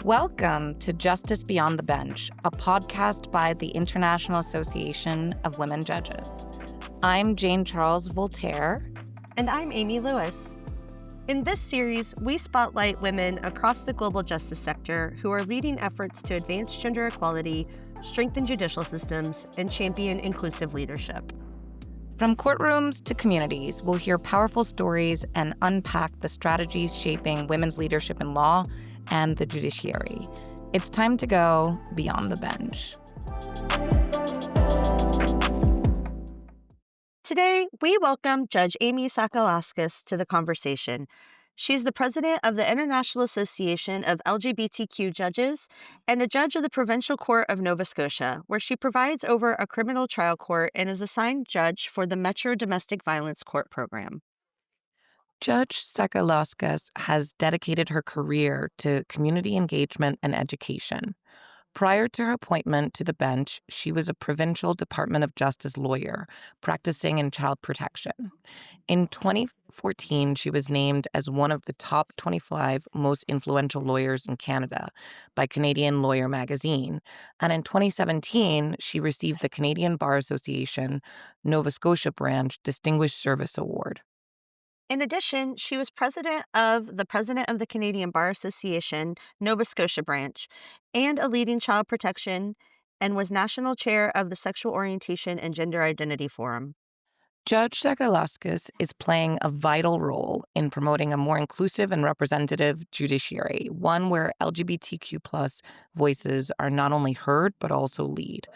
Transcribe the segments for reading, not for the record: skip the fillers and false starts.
Welcome to Justice Beyond the Bench, a podcast by the International Association of Women Judges. I'm Jane Charles Voltaire. And I'm Amy Lewis. In this series, we spotlight women across the global justice sector who are leading efforts to advance gender equality, strengthen judicial systems, and champion inclusive leadership. From courtrooms to communities, we'll hear powerful stories and unpack the strategies shaping women's leadership in law and the judiciary. It's time to go beyond the bench. Today, we welcome Judge Amy Sakalauskas to the conversation. She's the president of the International Association of LGBTQ Judges and a judge of the Provincial Court of Nova Scotia, where she presides over a criminal trial court and is assigned judge for the Metro Domestic Violence Court program. Judge Sakalauskas has dedicated her career to community engagement and education. Prior to her appointment to the bench, she was a Provincial Department of Justice lawyer practicing in child protection. In 2014, she was named as one of the top 25 most influential lawyers in Canada by Canadian Lawyer magazine. And in 2017, she received the Canadian Bar Association Nova Scotia Branch Distinguished Service Award. In addition, she was president of the Canadian Bar Association Nova Scotia branch and a leading child protection and was national chair of the Sexual Orientation and Gender Identity Forum. Judge Sakalauskas is playing a vital role in promoting a more inclusive and representative judiciary, one where LGBTQ plus voices are not only heard but also lead.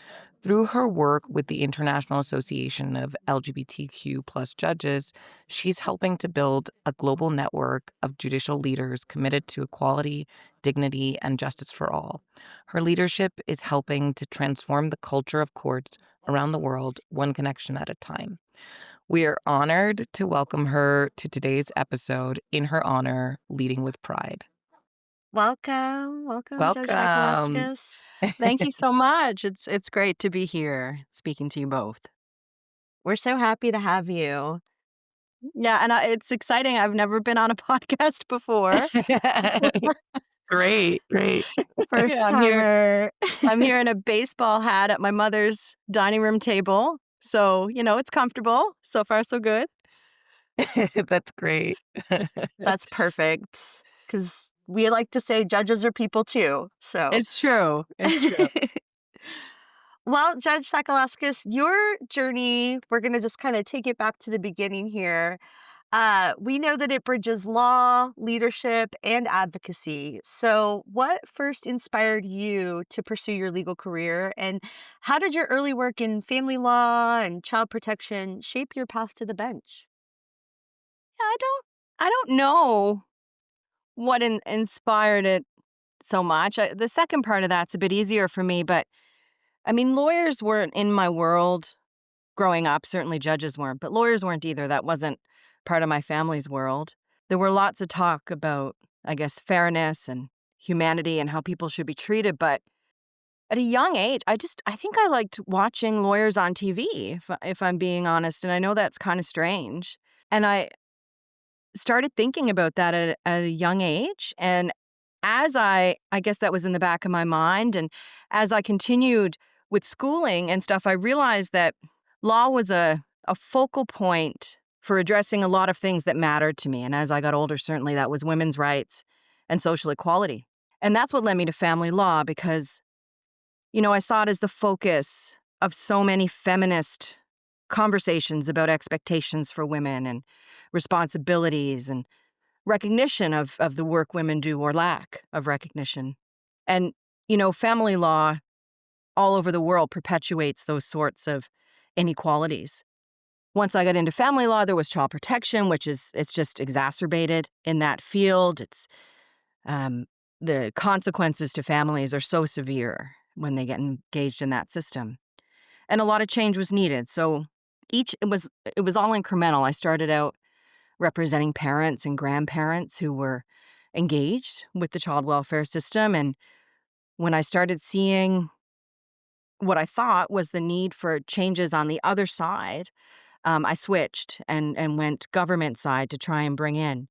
Through her work with the International Association of LGBTQ plus judges, she's helping to build a global network of judicial leaders committed to equality, dignity, and justice for all. Her leadership is helping to transform the culture of courts around the world, one connection at a time. We are honored to welcome her to today's episode. In her honor, Leading with Pride. Welcome, Judge Sakalauskas. Thank you so much. It's great to be here speaking to you both. We're so happy to have you. Yeah, and it's exciting. I've never been on a podcast before. Great. First Yeah, timer. I'm here in a baseball hat at my mother's dining room table. So, it's comfortable. So far, so good. That's great. That's perfect. Because we like to say judges are people too. So It's true. Well, Judge Sakalauskas, your journey, we're going to just kind of take it back to the beginning here. We know that it bridges law, leadership, and advocacy. So what first inspired you to pursue your legal career, and how did your early work in family law and child protection shape your path to the bench? I don't know what inspired it so much. The second part of that's a bit easier for me, but lawyers weren't in my world growing up. Certainly judges weren't, but lawyers weren't either. That wasn't part of my family's world. There were lots of talk about, I guess, fairness and humanity and how people should be treated. But at a young age, I think I liked watching lawyers on TV, if I'm being honest. And I know that's kind of strange. And I started thinking about that at a young age. And as I guess that was in the back of my mind. And as I continued with schooling and stuff, I realized that law was a focal point for addressing a lot of things that mattered to me. And as I got older, certainly that was women's rights and social equality. And that's what led me to family law because, I saw it as the focus of so many feminist conversations about expectations for women and responsibilities and recognition of the work women do or lack of recognition. And, family law all over the world perpetuates those sorts of inequalities. Once I got into family law, there was child protection, it's just exacerbated in that field. It's the consequences to families are so severe when they get engaged in that system. And a lot of change was needed. So it was all incremental. I started out representing parents and grandparents who were engaged with the child welfare system. And when I started seeing what I thought was the need for changes on the other side, I switched and went government side to try and bring in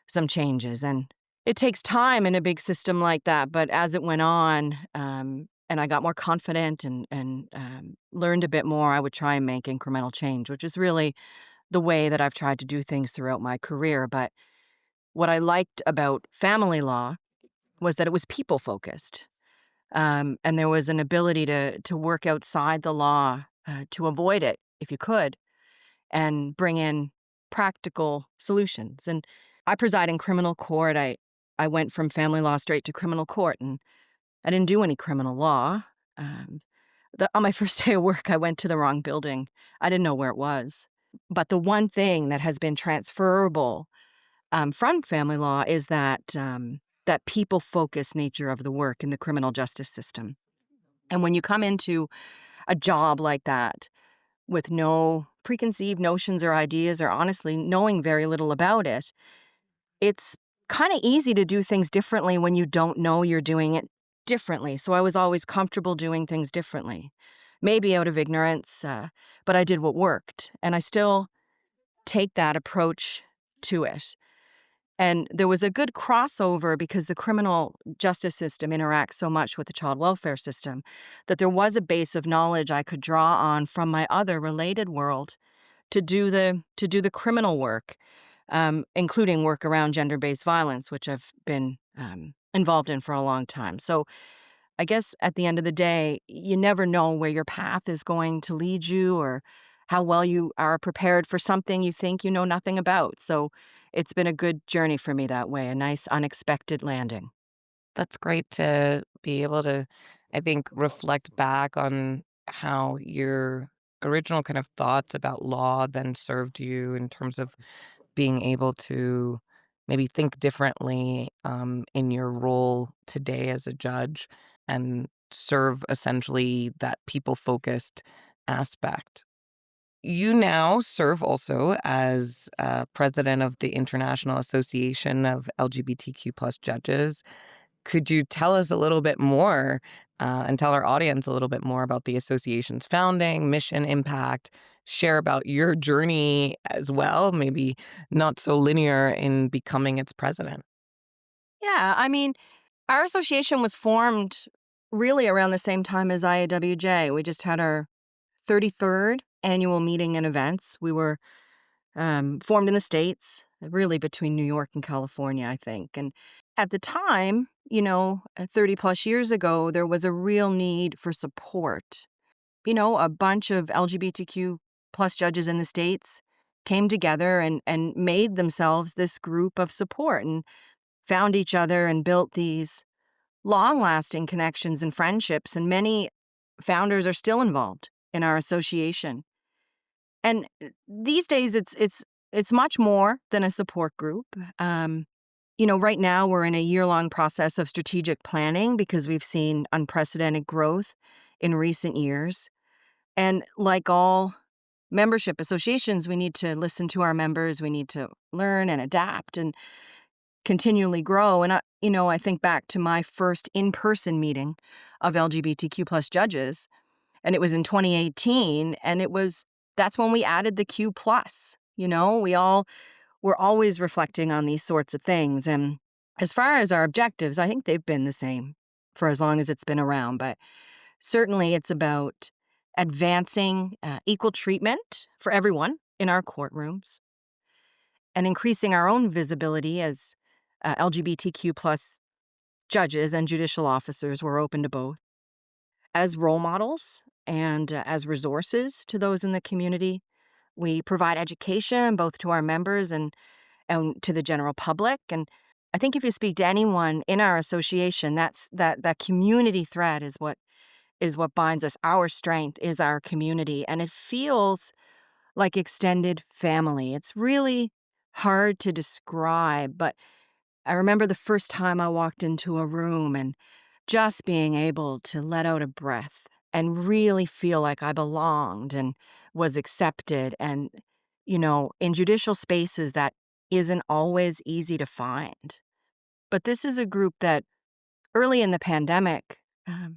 some changes. And it takes time in a big system like that. But as it went on, and I got more confident and learned a bit more, I would try and make incremental change, which is really the way that I've tried to do things throughout my career. But what I liked about family law was that it was people focused. And there was an ability to work outside the law to avoid it if you could and bring in practical solutions. And I preside in criminal court. I went from family law straight to criminal court, and I didn't do any criminal law. Um, on my first day of work, I went to the wrong building. I didn't know where it was. But the one thing that has been transferable from family law is that people focused nature of the work in the criminal justice system. And when you come into a job like that with no preconceived notions or ideas, or honestly knowing very little about it, it's kind of easy to do things differently when you don't know you're doing it differently. So I was always comfortable doing things differently, maybe out of ignorance, but I did what worked. And I still take that approach to it. And there was a good crossover because the criminal justice system interacts so much with the child welfare system that there was a base of knowledge I could draw on from my other related world to do the criminal work, including work around gender-based violence, which I've been involved in for a long time. So I guess at the end of the day, you never know where your path is going to lead you or how well you are prepared for something you think you know nothing about. So it's been a good journey for me that way, a nice unexpected landing. That's great to be able to, I think, reflect back on how your original kind of thoughts about law then served you in terms of being able to maybe think differently in your role today as a judge and serve essentially that people focused aspect. You now serve also as president of the International Association of LGBTQ plus judges. Could you tell us a little bit more and tell our audience a little bit more about the association's founding, mission, impact? Share about your journey as well, maybe not so linear in becoming its president. Yeah, I mean, our association was formed really around the same time as IAWJ. We just had our 33rd annual meeting and events. We were formed in the States, really between New York and California, I think. And at the time, 30 plus years ago, there was a real need for support. A bunch of LGBTQ plus judges in the States came together and made themselves this group of support and found each other and built these long lasting connections and friendships. And many founders are still involved in our association. And these days, it's much more than a support group. Right now we're in a year-long process of strategic planning because we've seen unprecedented growth in recent years. And like all membership associations, we need to listen to our members. We need to learn and adapt and continually grow. And I think back to my first in-person meeting of LGBTQ plus judges, and it was in 2018, and that's when we added the Q plus. We're always reflecting on these sorts of things. And as far as our objectives, I think they've been the same for as long as it's been around. But certainly it's about advancing equal treatment for everyone in our courtrooms and increasing our own visibility as LGBTQ plus judges and judicial officers. We're open to both as role models and as resources to those in the community. We provide education both to our members and to the general public. And I think if you speak to anyone in our association, that community thread is what binds us. Our strength is our community, and it feels like extended family. It's really hard to describe, but I remember the first time I walked into a room and just being able to let out a breath and really feel like I belonged and was accepted. And, in judicial spaces, that isn't always easy to find. But this is a group that early in the pandemic,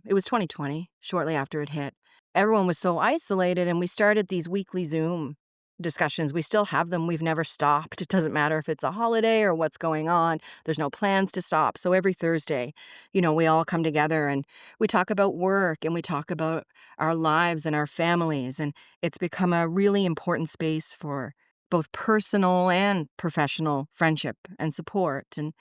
it was 2020, shortly after it hit, everyone was so isolated, and we started these weekly Zoom discussions. We still have them. We've never stopped. It doesn't matter if it's a holiday or what's going on. There's no plans to stop. So every Thursday, we all come together and we talk about work and we talk about our lives and our families. And it's become a really important space for both personal and professional friendship and support. And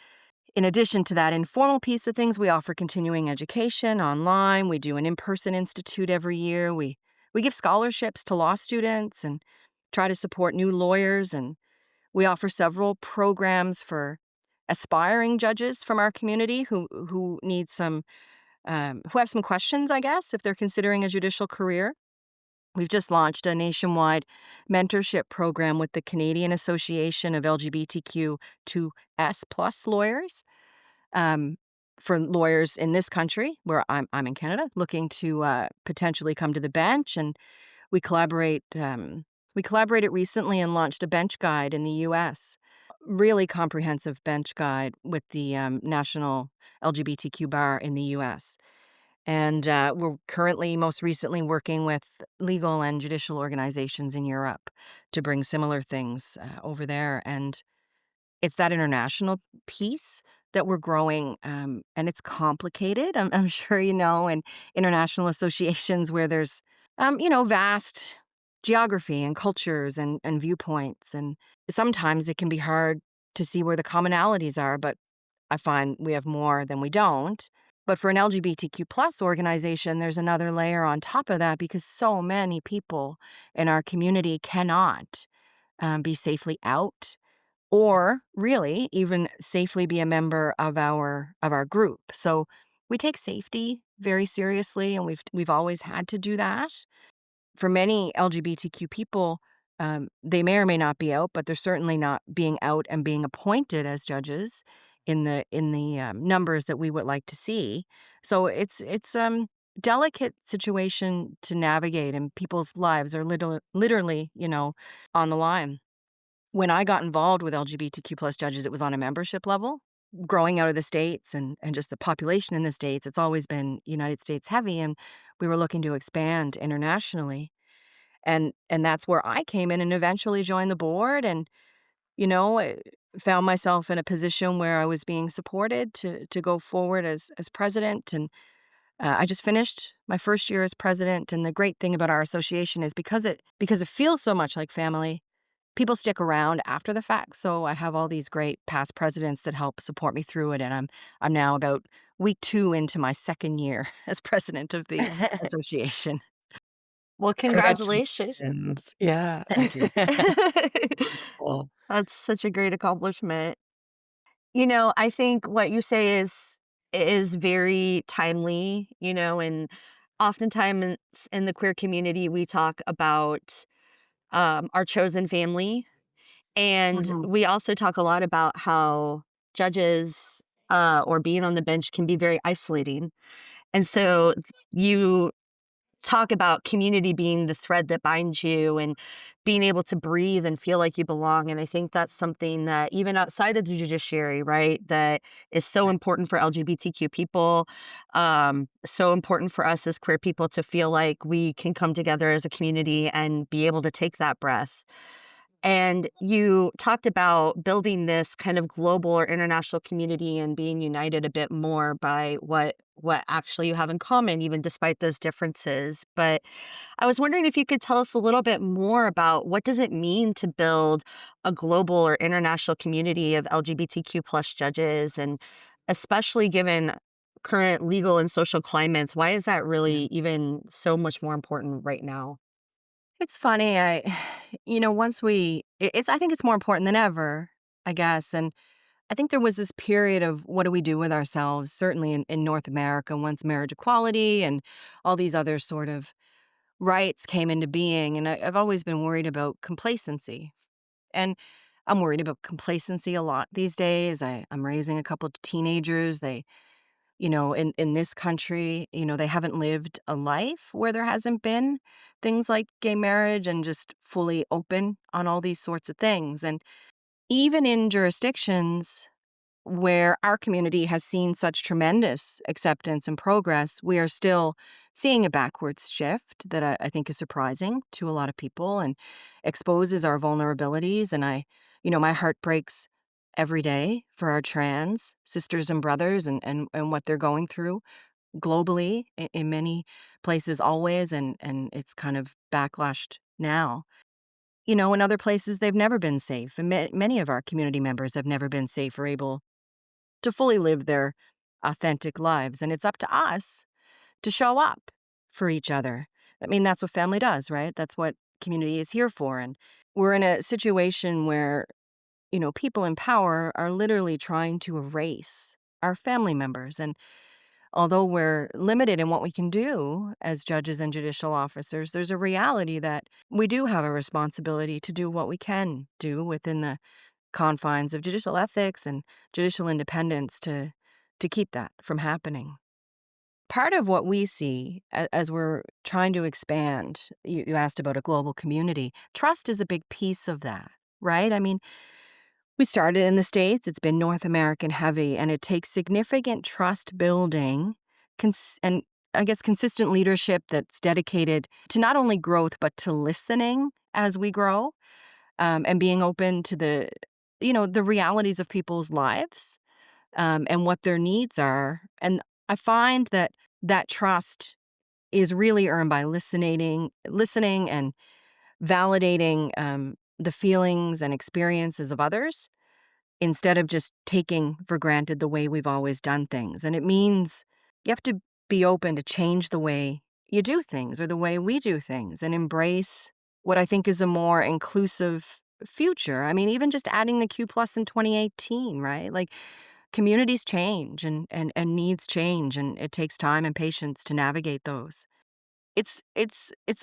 in addition to that informal piece of things, we offer continuing education online. We do an in-person institute every year. We give scholarships to law students and try to support new lawyers. And we offer several programs for aspiring judges from our community who need some who have some questions, I guess, if they're considering a judicial career. We've just launched a nationwide mentorship program with the Canadian Association of LGBTQ2S plus lawyers, um, for lawyers in this country, where I'm in Canada, looking to potentially come to the bench. And we collaborate. We collaborated recently and launched a bench guide in the U.S. Really comprehensive bench guide with the National LGBTQ Bar in the U.S. And we're currently, most recently, working with legal and judicial organizations in Europe to bring similar things over there. And it's that international piece that we're growing, and it's complicated. I'm sure you know, in international associations where there's, vast geography and cultures and viewpoints, and sometimes it can be hard to see where the commonalities are. But I find we have more than we don't. But for an LGBTQ plus organization, there's another layer on top of that because so many people in our community cannot be safely out or really even safely be a member of our group. So we take safety very seriously, and we've always had to do that. For many LGBTQ people, they may or may not be out, but they're certainly not being out and being appointed as judges in the numbers that we would like to see. So it's delicate situation to navigate, and people's lives are literally on the line. When I got involved with LGBTQ plus judges, it was on a membership level. Growing out of the States and just the population in the States, it's always been United States heavy, and we were looking to expand internationally. And that's where I came in and eventually joined the board and, I found myself in a position where I was being supported to go forward as president. And I just finished my first year as president. And the great thing about our association is because it feels so much like family, people stick around after the fact. So I have all these great past presidents that help support me through it, and I'm now about week 2 into my second year as president of the association. Well, congratulations. Congratulations. Yeah. Thank you. Well, That's such a great accomplishment. I think what you say is very timely, and oftentimes in the queer community, we talk about our chosen family. And Mhm. we also talk a lot about how judges or being on the bench can be very isolating. And so you talk about community being the thread that binds you and being able to breathe and feel like you belong. And I think that's something that even outside of the judiciary, right, that is so Right. important for LGBTQ people, so important for us as queer people to feel like we can come together as a community and be able to take that breath. And you talked about building this kind of global or international community and being united a bit more by what actually you have in common, even despite those differences. But I was wondering if you could tell us a little bit more about what does it mean to build a global or international community of LGBTQ plus judges, and especially given current legal and social climates, why is that Yeah. really even so much more important right now? It's funny, once I think it's more important than ever, I guess. And I think there was this period of what do we do with ourselves, certainly in North America, once marriage equality and all these other sort of rights came into being. And I've always been worried about complacency. And I'm worried about complacency a lot these days. I'm raising a couple of teenagers. In this country, they haven't lived a life where there hasn't been things like gay marriage and just fully open on all these sorts of things. And even in jurisdictions where our community has seen such tremendous acceptance and progress, we are still seeing a backwards shift that I think is surprising to a lot of people and exposes our vulnerabilities. And my heart breaks every day for our trans sisters and brothers and what they're going through globally in many places always. And it's kind of backlashed now. In other places, they've never been safe. And many of our community members have never been safe or able to fully live their authentic lives. And it's up to us to show up for each other. I mean, that's what family does, right? That's what community is here for. And we're in a situation where, people in power are literally trying to erase our family members. And although we're limited in what we can do as judges and judicial officers, there's a reality that we do have a responsibility to do what we can do within the confines of judicial ethics and judicial independence to keep that from happening. Part of what we see as we're trying to expand, you asked about a global community, trust is a big piece of that, right? I mean, we started in the States, it's been North American heavy, and it takes significant trust building and I guess consistent leadership that's dedicated to not only growth, but to listening as we grow, and being open to the realities of people's lives, and what their needs are. And I find that trust is really earned by listening and validating the feelings and experiences of others instead of just taking for granted the way we've always done things. And it means you have to be open to change the way you do things or the way we do things and embrace what I think is a more inclusive future. I mean, even just adding the Q plus in 2018, right? Like communities change and needs change, and it takes time and patience to navigate those. It's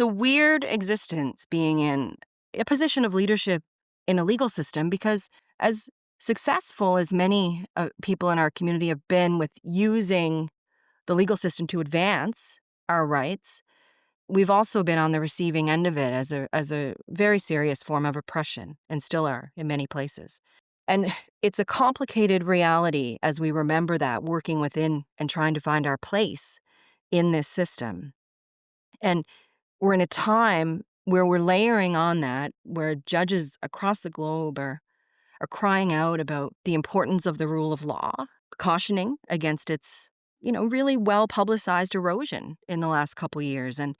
a weird existence being in a position of leadership in a legal system because as successful as many people in our community have been with using the legal system to advance our rights, we've also been on the receiving end of it as a very serious form of oppression and still are in many places. And it's a complicated reality as we remember that working within and trying to find our place in this system. And we're in a time where we're layering on that, where judges across the globe are crying out about the importance of the rule of law, cautioning against its, really well publicized erosion in the last couple years. And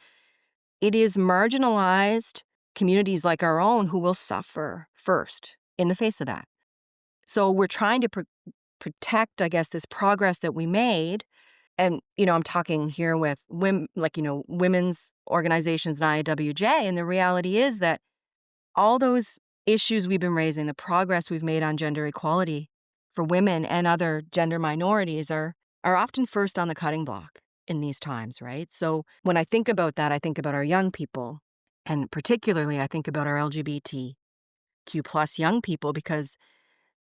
it is marginalized communities like our own who will suffer first in the face of that. So we're trying to protect, I guess, this progress that we made. And, I'm talking here with women, like, women's organizations and IWJ. And the reality is that all those issues we've been raising, the progress we've made on gender equality for women and other gender minorities are often first on the cutting block in these times, right? So when I think about that, I think about our young people. And particularly, I think about our LGBTQ plus young people because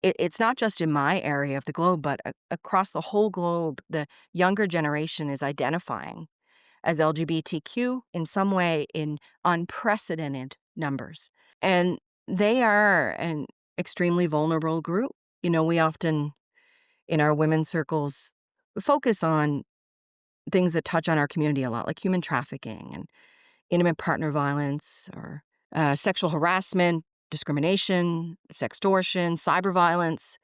it's not just in my area of the globe, but across the whole globe, the younger generation is identifying as LGBTQ in some way in unprecedented numbers. And they are an extremely vulnerable group. We often, in our women's circles, focus on things that touch on our community a lot, like human trafficking and intimate partner violence or sexual harassment, discrimination, sextortion, cyber violence.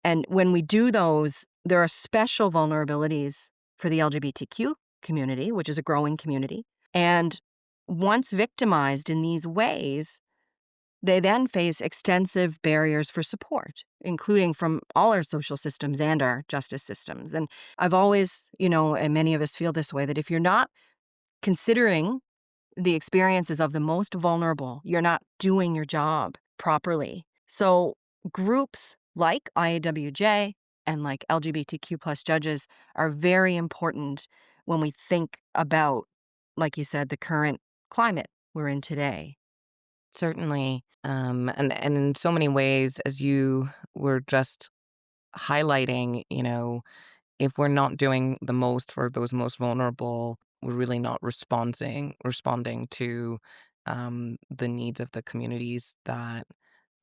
And when we do those, there are special vulnerabilities for the LGBTQ community, which is a growing community. And once victimized in these ways, they then face extensive barriers for support, including from all our social systems and our justice systems. And I've always, and many of us feel this way, that if you're not considering the experiences of the most vulnerable, you're not doing your job properly. So groups like IAWJ and like LGBTQ plus judges are very important when we think about, like you said, the current climate we're in today. Certainly. And in so many ways, as you were just highlighting, if we're not doing the most for those most vulnerable, we're really not responding to the needs of the communities that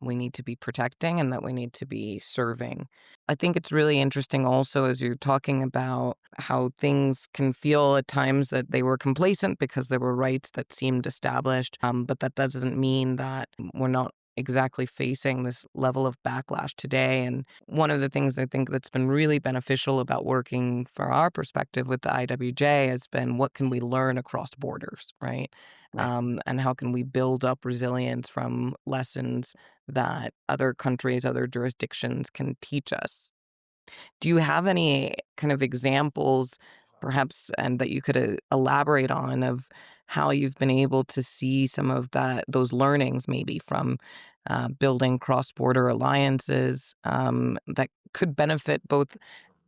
we need to be protecting and that we need to be serving. I think it's really interesting also as you're talking about how things can feel at times that they were complacent because there were rights that seemed established, but that doesn't mean that we're not exactly facing this level of backlash today. And one of the things I think that's been really beneficial about working for our perspective with the IWJ has been what can we learn across borders, right? Right. And how can we build up resilience from lessons that other countries, other jurisdictions can teach us. Do you have any kind of examples, perhaps, and that you could elaborate on of how you've been able to see some of those learnings, maybe from building cross-border alliances that could benefit both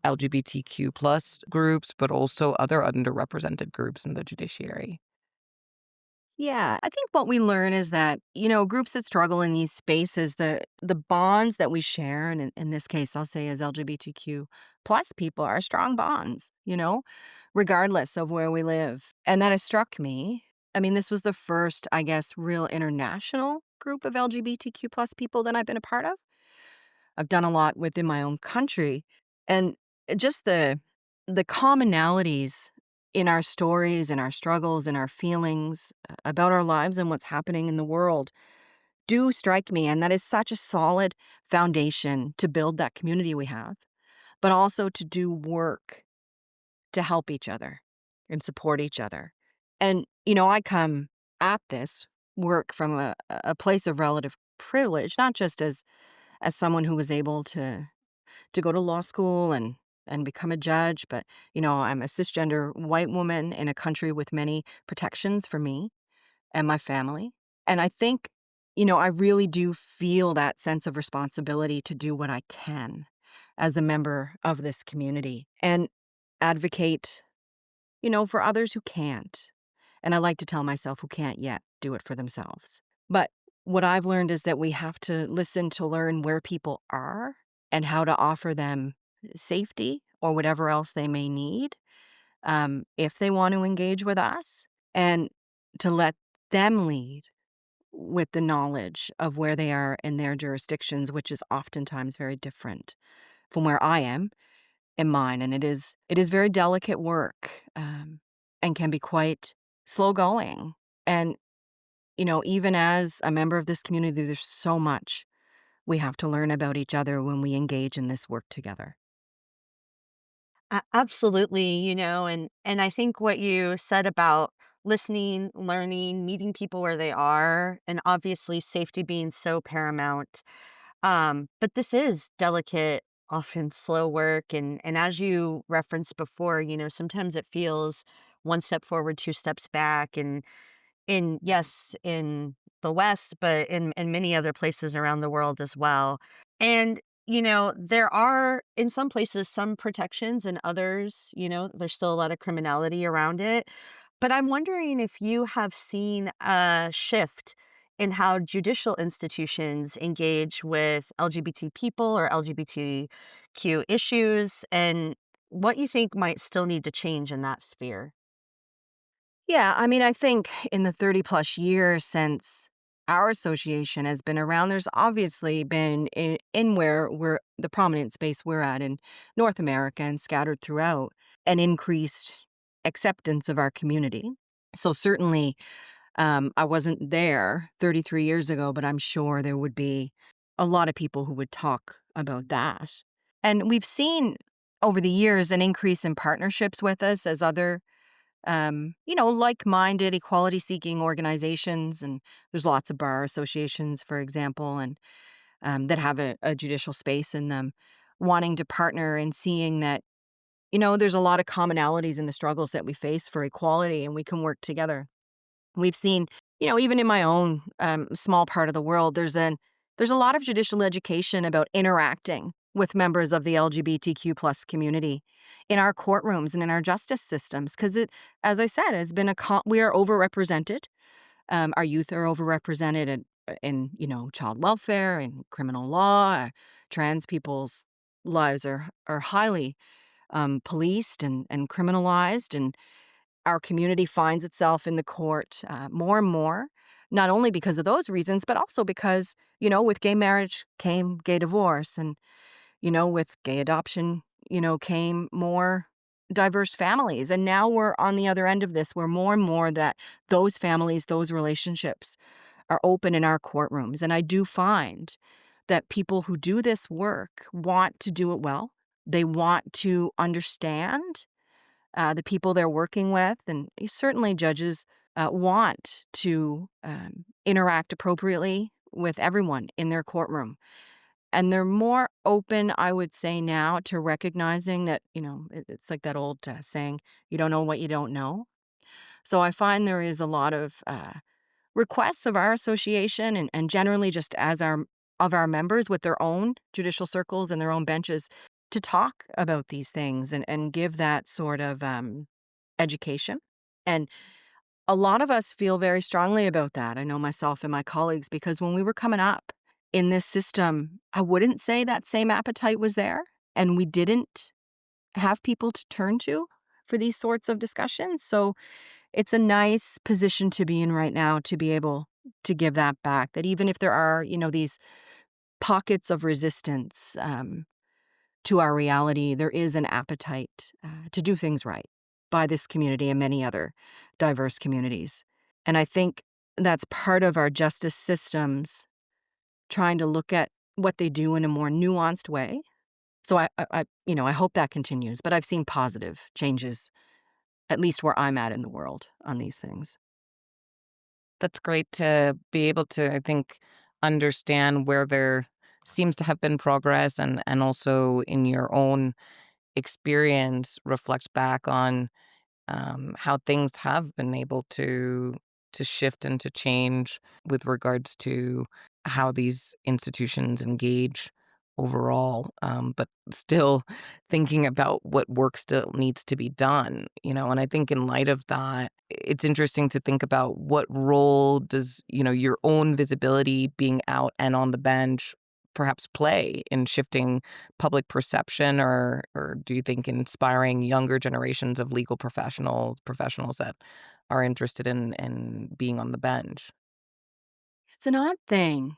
LGBTQ plus groups, but also other underrepresented groups in the judiciary? Yeah, I think what we learn is that, groups that struggle in these spaces, the bonds that we share, and in this case, I'll say as LGBTQ plus people, are strong bonds, regardless of where we live. And that has struck me. I mean, this was the first, I guess, real international group of LGBTQ plus people that I've been a part of. I've done a lot within my own country, and just the commonalities in our stories and our struggles and our feelings about our lives and what's happening in the world do strike me, and that is such a solid foundation to build that community we have, but also to do work to help each other and support each other. And I come at this work from a place of relative privilege, not just as someone who was able to go to law school and become a judge, but I'm a cisgender white woman in a country with many protections for me and my family. And I think, I really do feel that sense of responsibility to do what I can as a member of this community and advocate, for others who can't. And I like to tell myself who can't yet do it for themselves. But what I've learned is that we have to listen to learn where people are and how to offer them safety or whatever else they may need, if they want to engage with us, and to let them lead with the knowledge of where they are in their jurisdictions, which is oftentimes very different from where I am in mine. And it is very delicate work, and can be quite slow going. And even as a member of this community, there's so much we have to learn about each other when we engage in this work together. Absolutely, and I think what you said about listening, learning, meeting people where they are, and obviously safety being so paramount. But this is delicate, often slow work, and as you referenced before, sometimes it feels one step forward, two steps back, and in the West, but in many other places around the world as well. And, there are, in some places, some protections, and others, there's still a lot of criminality around it. But I'm wondering if you have seen a shift in how judicial institutions engage with LGBT people or LGBTQ issues, and what you think might still need to change in that sphere. Yeah, I mean, I think in the 30 plus years since our association has been around, there's obviously been in where we're the prominent space we're at in North America and scattered throughout, an increased acceptance of our community. So certainly, I wasn't there 33 years ago, but I'm sure there would be a lot of people who would talk about that. And we've seen over the years an increase in partnerships with us as other like-minded equality-seeking organizations, and there's lots of bar associations, for example, and that have a judicial space in them, wanting to partner and seeing that there's a lot of commonalities in the struggles that we face for equality, and we can work together. We've seen, even in my own small part of the world, there's a lot of judicial education about interacting with members of the LGBTQ plus community in our courtrooms and in our justice systems, because as I said, has been we are overrepresented. Our youth are overrepresented in child welfare and criminal law. Trans people's lives are highly policed and criminalized, and our community finds itself in the court more and more not only because of those reasons, but also because, with gay marriage came gay divorce. And, with gay adoption, came more diverse families. And now we're on the other end of this, where more and more that those families, those relationships are open in our courtrooms. And I do find that people who do this work want to do it well. They want to understand the people they're working with. And certainly judges want to interact appropriately with everyone in their courtroom. And they're more open, I would say now, to recognizing that, it's like that old saying, you don't know what you don't know. So I find there is a lot of requests of our association and generally just of our members with their own judicial circles and their own benches to talk about these things and give that sort of education. And a lot of us feel very strongly about that. I know myself and my colleagues, because when we were coming up in this system, I wouldn't say that same appetite was there. And we didn't have people to turn to for these sorts of discussions. So it's a nice position to be in right now to be able to give that back. That even if there are, these pockets of resistance to our reality, there is an appetite to do things right by this community and many other diverse communities. And I think that's part of our justice systems trying to look at what they do in a more nuanced way. So I hope that continues. But I've seen positive changes, at least where I'm at in the world, on these things. That's great to be able to, I think, understand where there seems to have been progress, and also in your own experience reflects back on how things have been able to shift and to change with regards to how these institutions engage overall, but still thinking about what work still needs to be done, and I think in light of that, it's interesting to think about what role does, your own visibility being out and on the bench perhaps play in shifting public perception, or do you think inspiring younger generations of legal professionals that are interested in being on the bench? It's an odd thing.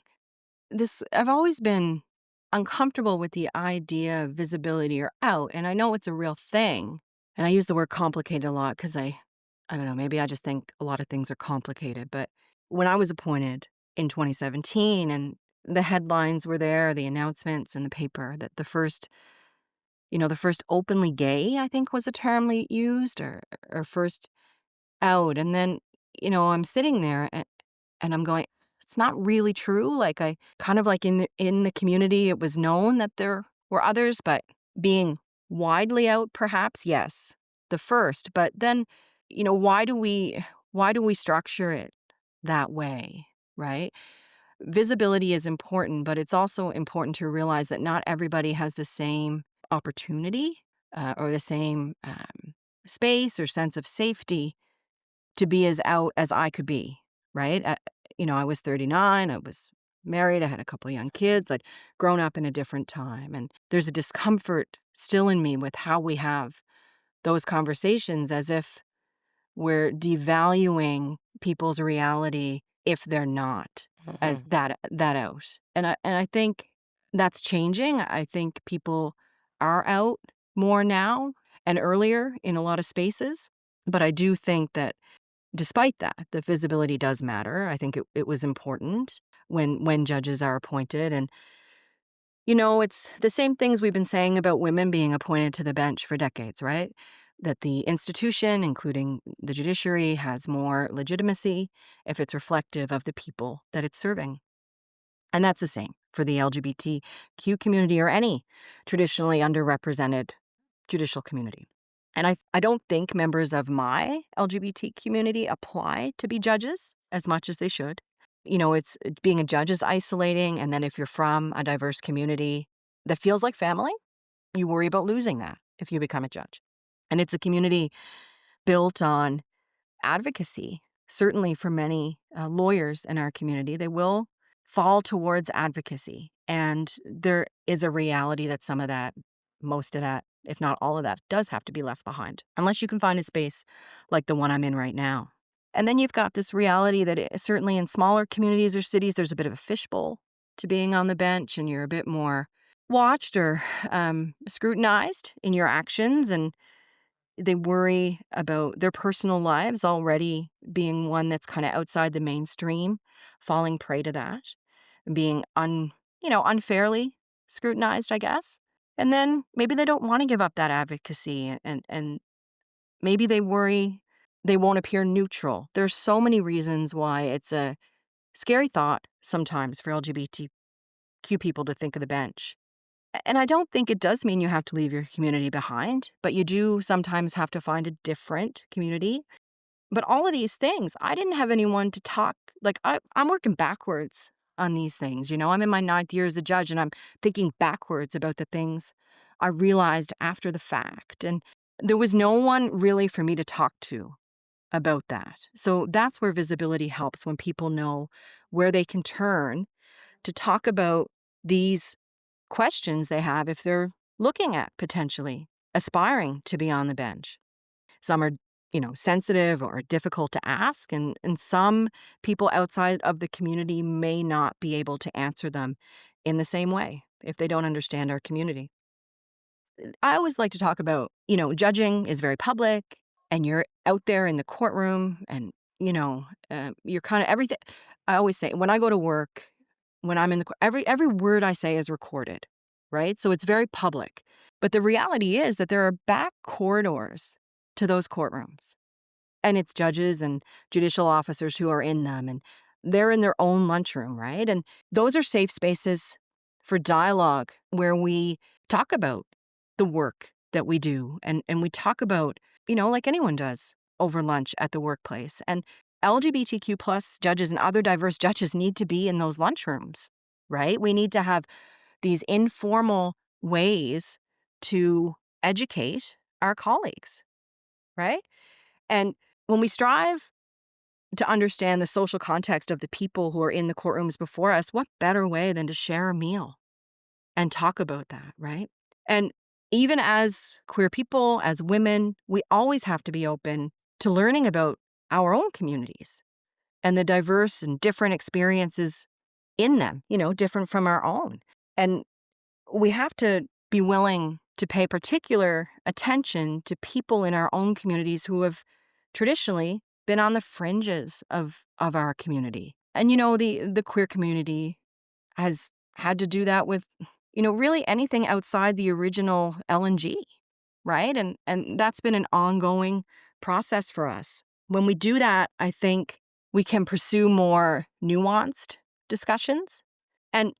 I've always been uncomfortable with the idea of visibility or out, and I know it's a real thing. And I use the word complicated a lot because I don't know, maybe I just think a lot of things are complicated. But when I was appointed in 2017 and the headlines were there, the announcements in the paper that the first openly gay, I think was a term used, or first out. And then, I'm sitting there and I'm going, it's not really true. Like, I kind of like in the community, it was known that there were others, but being widely out, perhaps, yes, the first. But then, why do we structure it that way, right? Visibility is important, but it's also important to realize that not everybody has the same opportunity or the same space or sense of safety to be as out as I could be, right? I was 39, I was married, I had a couple young kids, I'd grown up in a different time. And there's a discomfort still in me with how we have those conversations, as if we're devaluing people's reality if they're not as Mhm. that out. And I think that's changing. I think people are out more now and earlier in a lot of spaces. But I do think that despite that, the visibility does matter. I think it was important when judges are appointed. And, it's the same things we've been saying about women being appointed to the bench for decades, right? That the institution, including the judiciary, has more legitimacy if it's reflective of the people that it's serving. And that's the same for the LGBTQ community or any traditionally underrepresented judicial community. And I don't think members of my LGBT community apply to be judges as much as they should. It's being a judge is isolating. And then if you're from a diverse community that feels like family, you worry about losing that if you become a judge. And it's a community built on advocacy. Certainly for many lawyers in our community, they will fall towards advocacy. And there is a reality that some of that, most of that, if not all of that, does have to be left behind, unless you can find a space like the one I'm in right now. And then you've got this reality that certainly in smaller communities or cities, there's a bit of a fishbowl to being on the bench, and you're a bit more watched or scrutinized in your actions. And they worry about their personal lives already being one that's kind of outside the mainstream, falling prey to that, being unfairly scrutinized, I guess. And then maybe they don't want to give up that advocacy, and maybe they worry they won't appear neutral. There's so many reasons why it's a scary thought sometimes for LGBTQ people to think of the bench. And I don't think it does mean you have to leave your community behind, but you do sometimes have to find a different community. But all of these things, I didn't have anyone to talk. Like, I'm working backwards on these things. I'm in my ninth year as a judge, and I'm thinking backwards about the things I realized after the fact. And there was no one really for me to talk to about that. So that's where visibility helps, when people know where they can turn to talk about these questions they have if they're looking at potentially aspiring to be on the bench. Some are, sensitive or difficult to ask, and some people outside of the community may not be able to answer them in the same way if they don't understand our community. I always like to talk about, judging is very public, and you're out there in the courtroom, and, you're kind of everything. I always say when I go to work, when I'm in the, every word I say is recorded, right? So it's very public. But the reality is that there are back corridors to those courtrooms, and it's judges and judicial officers who are in them, and they're in their own lunchroom, right? And those are safe spaces for dialogue where we talk about the work that we do, and we talk about, like anyone does over lunch at the workplace. And LGBTQ plus judges and other diverse judges need to be in those lunchrooms, right? We need to have these informal ways to educate our colleagues, right? And when we strive to understand the social context of the people who are in the courtrooms before us, what better way than to share a meal and talk about that, right? And even as queer people, as women, we always have to be open to learning about our own communities and the diverse and different experiences in them, different from our own. And we have to be willing to pay particular attention to people in our own communities who have traditionally been on the fringes of our community. And the queer community has had to do that with, really anything outside the original LNG, right? And that's been an ongoing process for us. When we do that, I think we can pursue more nuanced discussions. And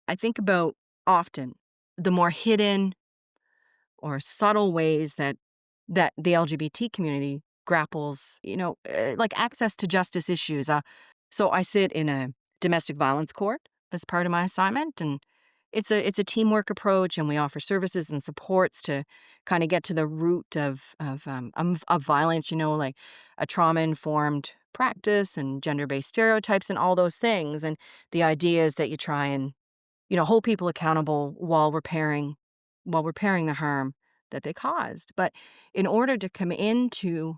I think about often the more hidden or subtle ways that the LGBT community grapples, like access to justice issues. So I sit in a domestic violence court as part of my assignment, and it's a teamwork approach, and we offer services and supports to kind of get to the root of violence. Like a trauma informed practice and gender based stereotypes and all those things. And the idea is that you try and hold people accountable while repairing the harm that they caused. But in order to come into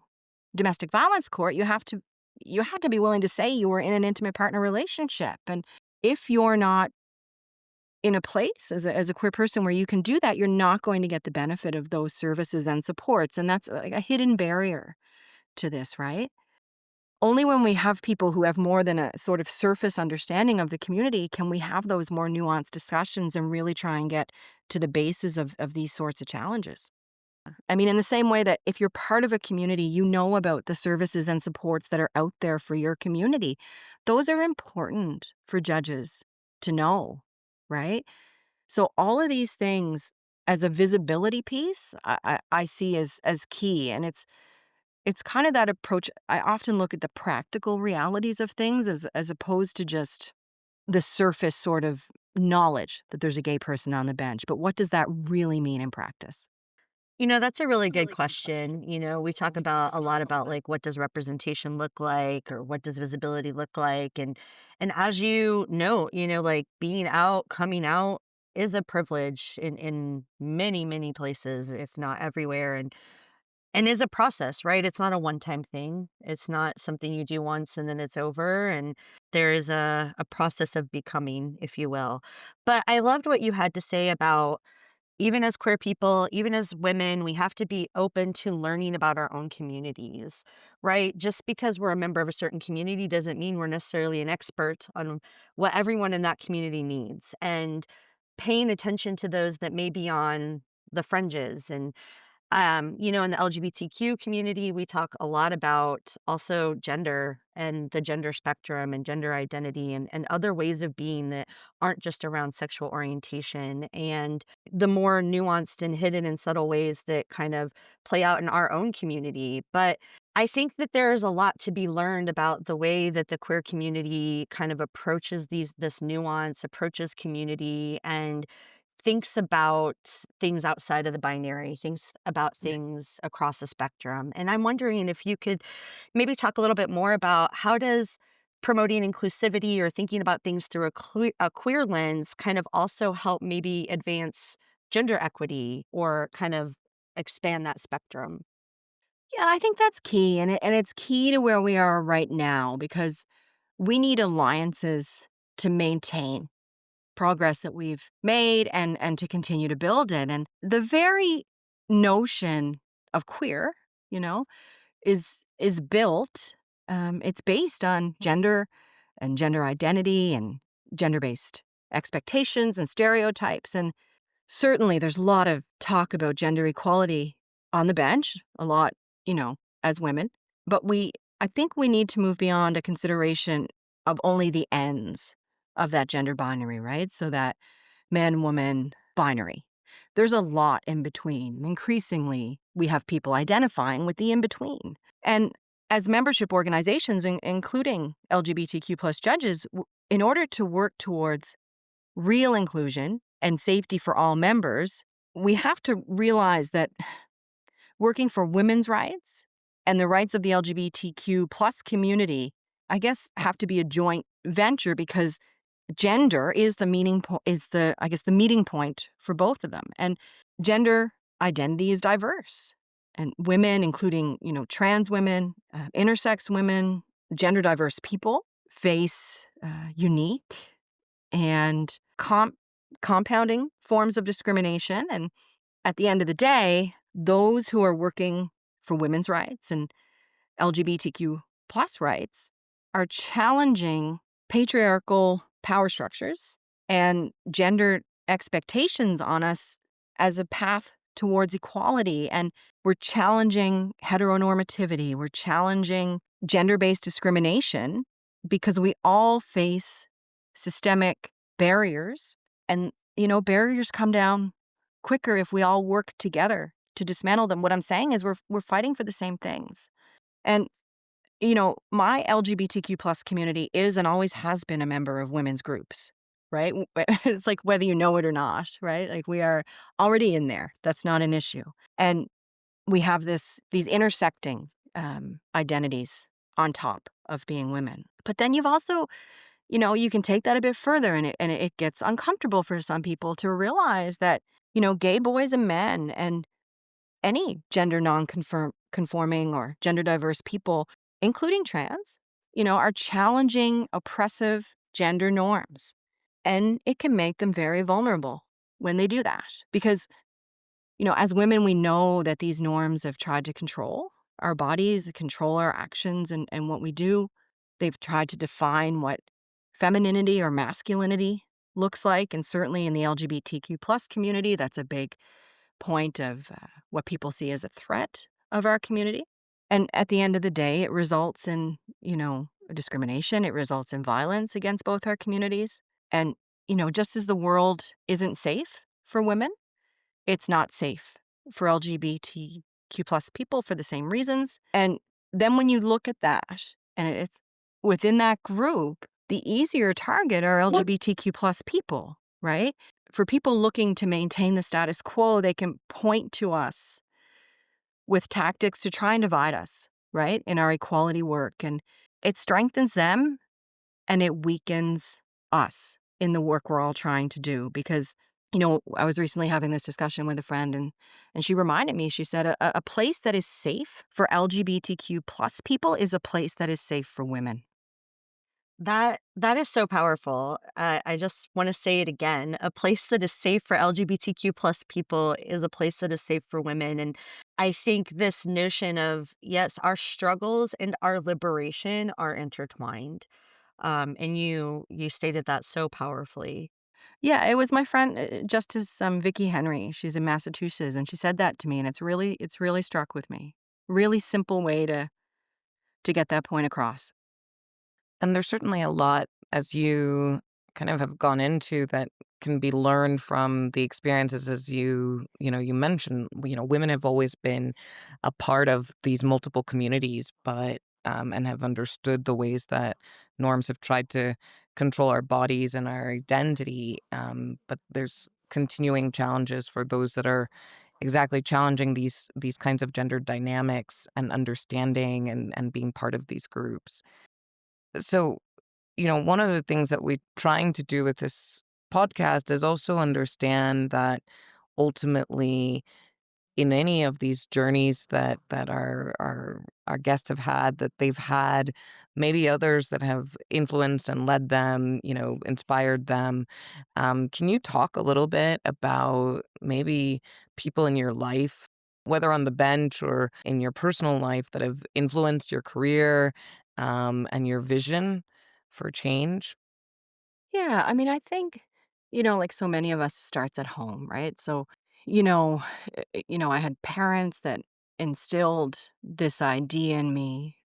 domestic violence court, you have to be willing to say you were in an intimate partner relationship. And if you're not in a place as a queer person where you can do that, you're not going to get the benefit of those services and supports. And that's like a hidden barrier to this, right? Only when we have people who have more than a sort of surface understanding of the community can we have those more nuanced discussions and really try and get to the basis of these sorts of challenges. I mean, in the same way that if you're part of a community, you know about the services and supports that are out there for your community. Those are important for judges to know, right? So all of these things as a visibility piece, I see as key. And it's kind of that approach. I often look at the practical realities of things as opposed to just the surface sort of knowledge that there's a gay person on the bench. But what does that really mean in practice? That's a really good question. We talk about a lot about like what does representation look like or what does visibility look like, and as like being out, coming out is a privilege in many places, if not everywhere. and is a process, right? It's not a one-time thing. It's not something you do once and then it's over, and there is a process of becoming, if you will. But I loved what you had to say about even as queer people, even as women, we have to be open to learning about our own communities, right? Just because we're a member of a certain community doesn't mean we're necessarily an expert on what everyone in that community needs. And paying attention to those that may be on the fringes and in the LGBTQ community, we talk a lot about also gender and the gender spectrum and gender identity and other ways of being that aren't just around sexual orientation and the more nuanced and hidden and subtle ways that kind of play out in our own community. But I think that there is a lot to be learned about the way that the queer community kind of approaches this nuance, approaches community, and thinks about things outside of the binary, thinks about things across the spectrum. And I'm wondering if you could maybe talk a little bit more about how does promoting inclusivity or thinking about things through a queer lens kind of also help maybe advance gender equity or kind of expand that spectrum? Yeah, I think that's key, and it's key to where we are right now because we need alliances to maintain progress that we've made and to continue to build it. And the very notion of queer, you know, is built. It's based on gender and gender identity and gender-based expectations and stereotypes. And certainly there's a lot of talk about gender equality on the bench, a lot, you know, as women. But I think we need to move beyond a consideration of only the ends of that gender binary, right? So that man, woman binary. There's a lot in between. Increasingly, we have people identifying with the in between. And as membership organizations, including LGBTQ plus judges, in order to work towards real inclusion and safety for all members, we have to realize that working for women's rights and the rights of the LGBTQ plus community, I guess, have to be a joint venture because gender is the meeting point for both of them. And gender identity is diverse. And women, including, trans women, intersex women, gender diverse people face unique and compounding forms of discrimination. And at the end of the day, those who are working for women's rights and LGBTQ plus rights are challenging patriarchal power structures and gender expectations on us as a path towards equality. And we're challenging heteronormativity. We're challenging gender-based discrimination because we all face systemic barriers. And, barriers come down quicker if we all work together to dismantle them. What I'm saying is we're fighting for the same things. And, my LGBTQ plus community is and always has been a member of women's groups, right? It's like whether you know it or not, right? Like we are already in there. That's not an issue. And we have these intersecting identities on top of being women. But then you've also, you can take that a bit further and it gets uncomfortable for some people to realize that, gay boys and men and any gender non-conforming or gender diverse people, including trans, are challenging oppressive gender norms. And it can make them very vulnerable when they do that. Because, as women, we know that these norms have tried to control our bodies, control our actions and what we do. They've tried to define what femininity or masculinity looks like. And certainly in the LGBTQ plus community, that's a big point of what people see as a threat of our community. And at the end of the day, it results in, discrimination. It results in violence against both our communities. And, just as the world isn't safe for women, it's not safe for LGBTQ plus people for the same reasons. And then when you look at that, and it's within that group, the easier target are LGBTQ plus people, right? For people looking to maintain the status quo, they can point to us with tactics to try and divide us, right, in our equality work. And it strengthens them and it weakens us in the work we're all trying to do because, I was recently having this discussion with a friend, and she reminded me, she said, a place that is safe for LGBTQ plus people is a place that is safe for women. That is so powerful. I just want to say it again. A place that is safe for LGBTQ plus people is a place that is safe for women. And I think this notion of, yes, our struggles and our liberation are intertwined. And you stated that so powerfully. Yeah, it was my friend, Justice Vicky Henry. She's in Massachusetts, and she said that to me, and it's really struck with me. Really simple way to get that point across. And there's certainly a lot, as you kind of have gone into, that can be learned from the experiences, as you mentioned. Women have always been a part of these multiple communities, but and have understood the ways that norms have tried to control our bodies and our identity. But there's continuing challenges for those that are exactly challenging these kinds of gender dynamics and understanding and being part of these groups. So, one of the things that we're trying to do with this podcast is also understand that ultimately, in any of these journeys that our guests have had, that they've had maybe others that have influenced and led them, inspired them. Can you talk a little bit about maybe people in your life, whether on the bench or in your personal life, that have influenced your career, and your vision for change? Yeah, I mean, I think, like so many of us, it starts at home, right? So, you know, I had parents that instilled this idea in me,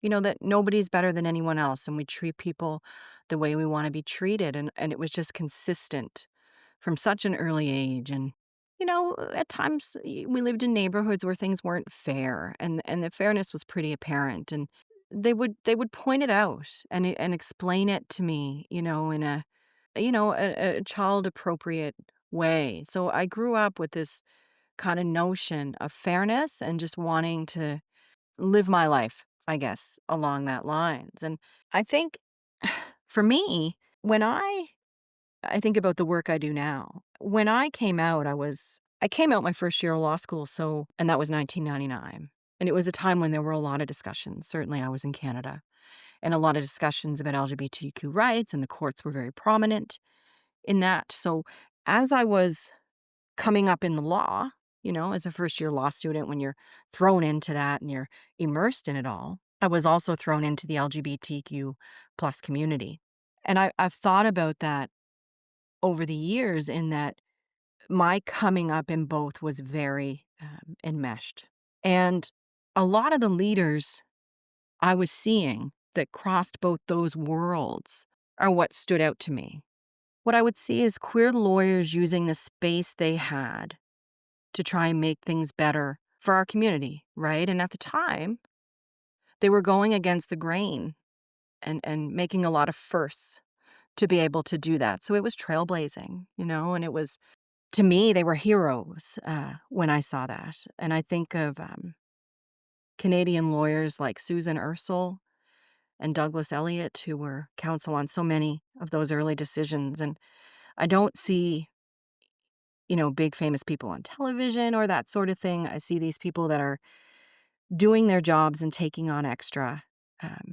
that nobody's better than anyone else, and we treat people the way we want to be treated, and it was just consistent from such an early age. And at times we lived in neighborhoods where things weren't fair, and the fairness was pretty apparent, and they would point it out and explain it to me, in a child appropriate way. So I grew up with this kind of notion of fairness and just wanting to live my life, I guess, along that lines. And I think for me, when I think about the work I do now. When I came out, I came out my first year of law school, and that was 1999. And it was a time when there were a lot of discussions. Certainly I was in Canada, and a lot of discussions about LGBTQ rights, and the courts were very prominent in that. So as I was coming up in the law, as a first year law student, when you're thrown into that and you're immersed in it all, I was also thrown into the LGBTQ plus community. And I've thought about that over the years, in that my coming up in both was very enmeshed. And a lot of the leaders I was seeing that crossed both those worlds are what stood out to me. What I would see is queer lawyers using the space they had to try and make things better for our community, right? And at the time, they were going against the grain and making a lot of firsts to be able to do that. So it was trailblazing, and it was, to me, they were heroes when I saw that. And I think of Canadian lawyers like Susan Ursel and Douglas Elliott, who were counsel on so many of those early decisions. And I don't see, big famous people on television or that sort of thing. I see these people that are doing their jobs and taking on extra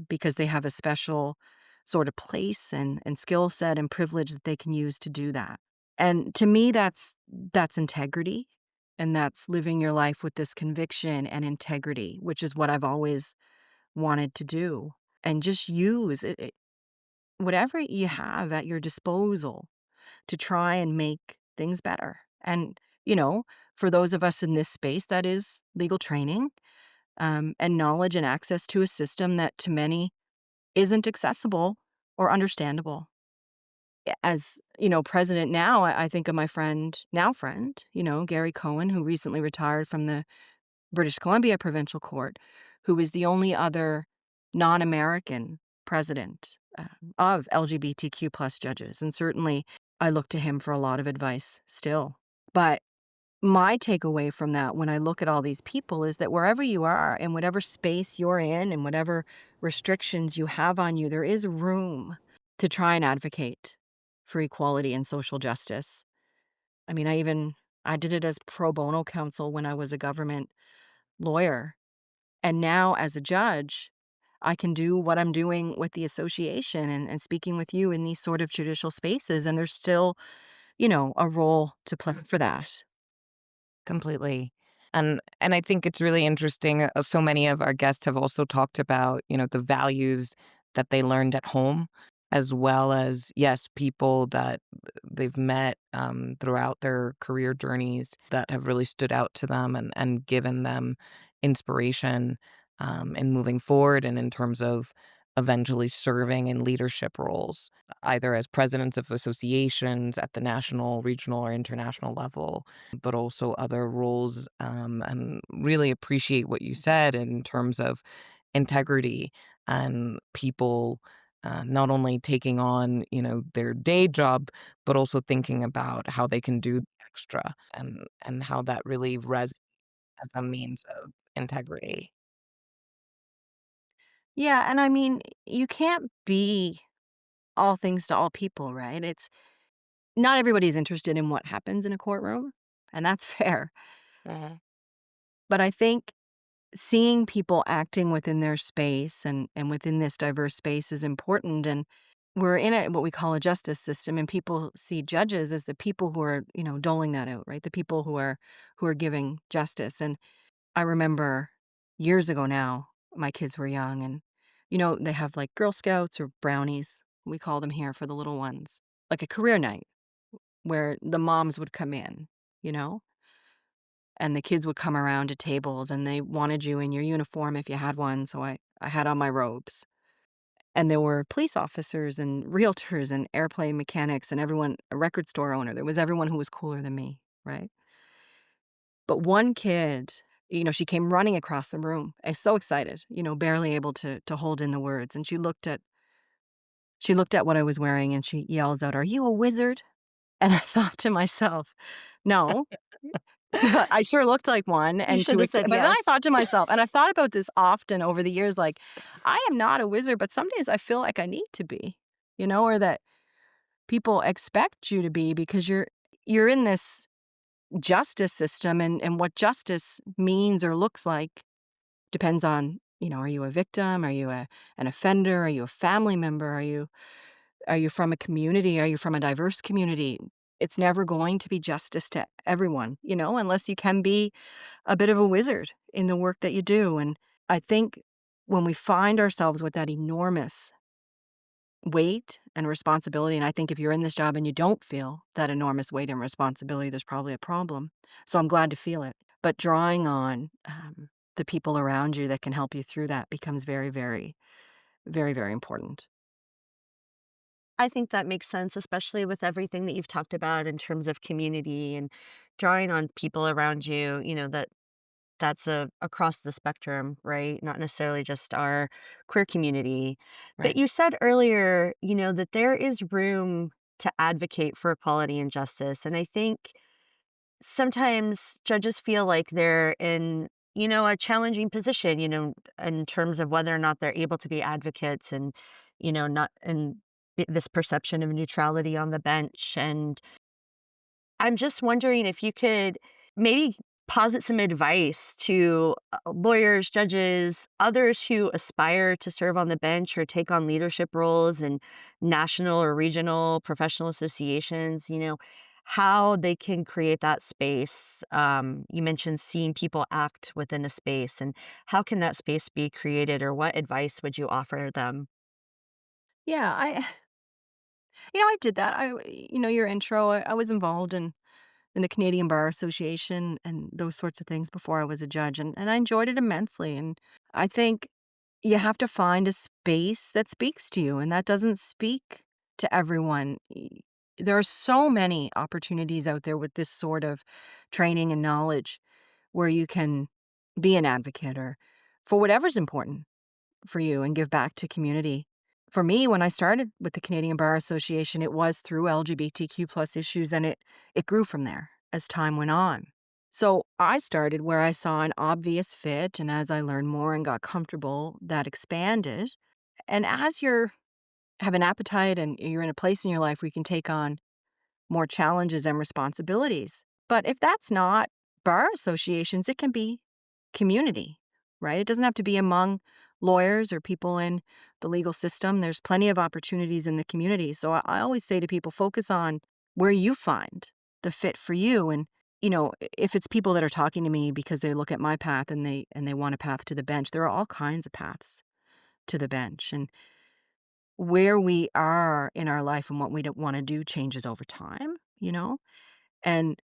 because they have a special sort of place and skill set and privilege that they can use to do that. And to me, that's integrity, and that's living your life with this conviction and integrity, which is what I've always wanted to do. And just use whatever you have at your disposal to try and make things better. And, for those of us in this space, that is legal training, and knowledge and access to a system that to many isn't accessible or understandable. As, president now, I think of my friend, Gary Cohen, who recently retired from the British Columbia Provincial Court, who is the only other non-American president of LGBTQ plus judges. And certainly I look to him for a lot of advice still. But my takeaway from that, when I look at all these people, is that wherever you are and whatever space you're in and whatever restrictions you have on you, there is room to try and advocate for equality and social justice. I mean, I did it as pro bono counsel when I was a government lawyer. And now as a judge, I can do what I'm doing with the association and speaking with you in these sort of judicial spaces, and there's still, a role to play for that. Completely. And I think it's really interesting, so many of our guests have also talked about, the values that they learned at home, as well as, yes, people that they've met, throughout their career journeys that have really stood out to them and given them inspiration, in moving forward and in terms of eventually serving in leadership roles, either as presidents of associations at the national, regional, or international level, but also other roles, and really appreciate what you said in terms of integrity and people, not only taking on, their day job, but also thinking about how they can do the extra and how that really as a means of integrity. Yeah, and I mean, you can't be all things to all people, right? It's not everybody's interested in what happens in a courtroom, and that's fair. Mhm. But I think seeing people acting within their space and within this diverse space is important. And we're in what we call a justice system, and people see judges as the people who are, doling that out, right? The people who are giving justice. And I remember years ago now, my kids were young, and they have like Girl Scouts or brownies, we call them here for the little ones, like a career night where the moms would come in, you know, and the kids would come around to tables and they wanted you in your uniform if you had one. So I had on my robes. And there were police officers and realtors and airplane mechanics and everyone, a record store owner. There was everyone who was cooler than me, right? But one kid, she came running across the room, so excited, barely able to hold in the words. And she looked at what I was wearing and she yells out, "Are you a wizard?" And I thought to myself, no, I sure looked like one, You and should have said but then I yes. thought to myself, and I've thought about this often over the years, like, I am not a wizard, but some days I feel like I need to be, or that people expect you to be because you're in this justice system, and what justice means or looks like depends on, are you a victim? Are you an offender? Are you a family member? Are you from a community? Are you from a diverse community? It's never going to be justice to everyone, unless you can be a bit of a wizard in the work that you do. And I think when we find ourselves with that enormous weight and responsibility, and I think if you're in this job and you don't feel that enormous weight and responsibility, there's probably a problem. So I'm glad to feel it. But drawing on the people around you that can help you through that becomes very, very, very, very important. I think that makes sense, especially with everything that you've talked about in terms of community and drawing on people around you, that's across the spectrum, right? Not necessarily just our queer community. But Right. you said earlier, that there is room to advocate for equality and justice. And I think sometimes judges feel like they're in, a challenging position, in terms of whether or not they're able to be advocates and, not and this perception of neutrality on the bench. And I'm just wondering if you could maybe posit some advice to lawyers, judges, others who aspire to serve on the bench or take on leadership roles in national or regional professional associations, how they can create that space. You mentioned seeing people act within a space, and how can that space be created, or what advice would you offer them? Yeah, I did that. Your intro, I was involved in the Canadian Bar Association and those sorts of things before I was a judge, and I enjoyed it immensely. And I think you have to find a space that speaks to you, and that doesn't speak to everyone. There are so many opportunities out there with this sort of training and knowledge where you can be an advocate or for whatever's important for you and give back to community. For me, when I started with the Canadian Bar Association, it was through LGBTQ plus issues, and it grew from there as time went on. So I started where I saw an obvious fit, and as I learned more and got comfortable, that expanded. And as you're have an appetite and you're in a place in your life where you can take on more challenges and responsibilities. But if that's not bar associations, it can be community, right? It doesn't have to be among lawyers or people in the legal system. There's plenty of opportunities in the community. So I always say to people, focus on where you find the fit for you. And, if it's people that are talking to me because they look at my path and they want a path to the bench, there are all kinds of paths to the bench. And where we are in our life and what we don't want to do changes over time. And